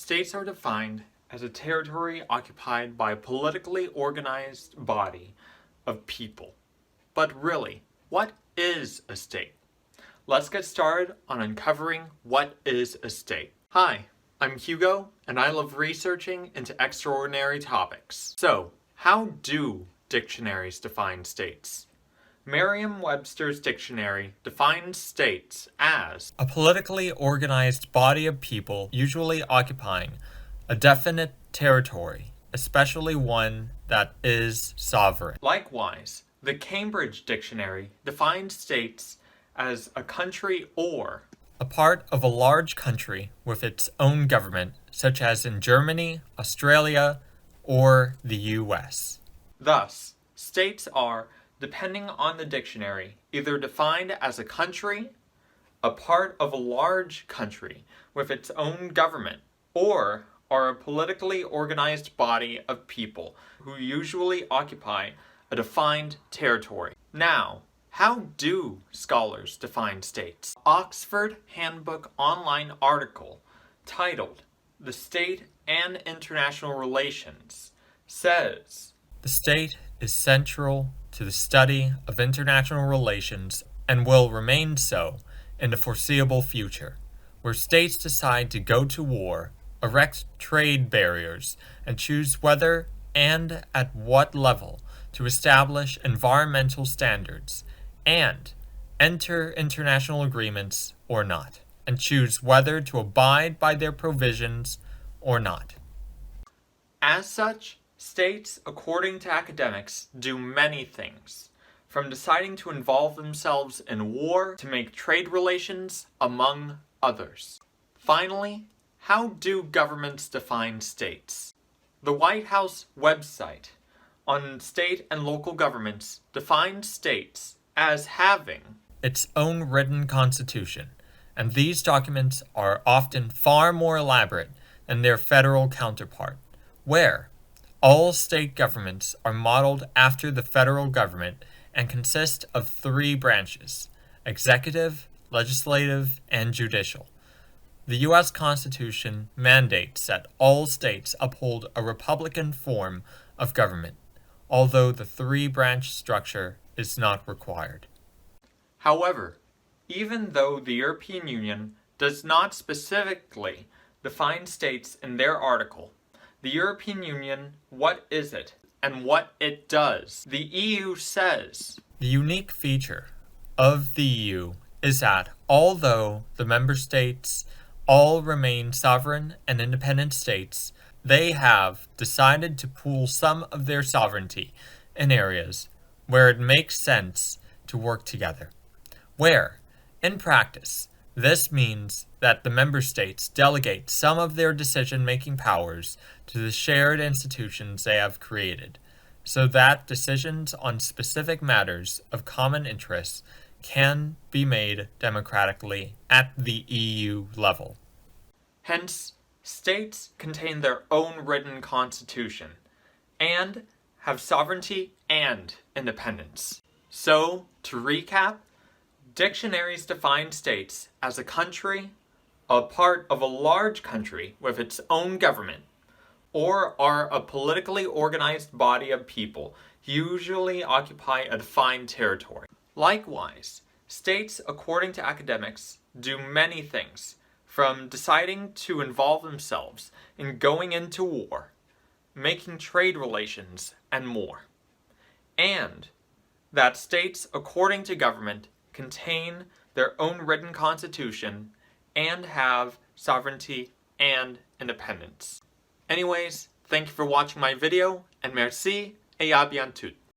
States are defined as a territory occupied by a politically organized body of people. But really, what is a state? Let's get started on uncovering what is a state. Hi, I'm Hugo, and I love researching into extraordinary topics. So, how do dictionaries define states? Merriam-Webster's dictionary defines states as a politically organized body of people usually occupying a definite territory, especially one that is sovereign. Likewise, the Cambridge Dictionary defines states as a country or a part of a large country with its own government, such as in Germany, Australia, or the US. Thus, states are, depending on the dictionary, either defined as a country, a part of a large country with its own government, or are a politically organized body of people who usually occupy a defined territory. Now, how do scholars define states? Oxford Handbook online article titled "The State and International Relations" says, "The state is central to the study of international relations and will remain so in the foreseeable future, where states decide to go to war, erect trade barriers, and choose whether and at what level to establish environmental standards, and enter international agreements or not, and choose whether to abide by their provisions or not." As such, states, according to academics, do many things, from deciding to involve themselves in war to make trade relations, among others. Finally, how do governments define states? The White House website on state and local governments defines states as having its own written constitution, and these documents are often far more elaborate than their federal counterpart, where all state governments are modeled after the federal government and consist of three branches: executive, legislative, and judicial. The U.S. Constitution mandates that all states uphold a republican form of government, although the three-branch structure is not required. However, even though the European Union does not specifically define states in their article, the European Union, what is it, and what it does? The EU says, "The unique feature of the EU is that, although the member states all remain sovereign and independent states, they have decided to pool some of their sovereignty in areas where it makes sense to work together, where, in practice, this means that the member states delegate some of their decision-making powers to the shared institutions they have created, so that decisions on specific matters of common interest can be made democratically at the EU level." Hence, states contain their own written constitution, and have sovereignty and independence. So, to recap, dictionaries define states as a country, a part of a large country with its own government, or are a politically organized body of people who usually occupy a defined territory. Likewise, states, according to academics, do many things, from deciding to involve themselves in going into war, making trade relations, and more. And that states, according to government, contain their own written constitution and have sovereignty and independence. Anyways, thank you for watching my video, and merci et à bientôt.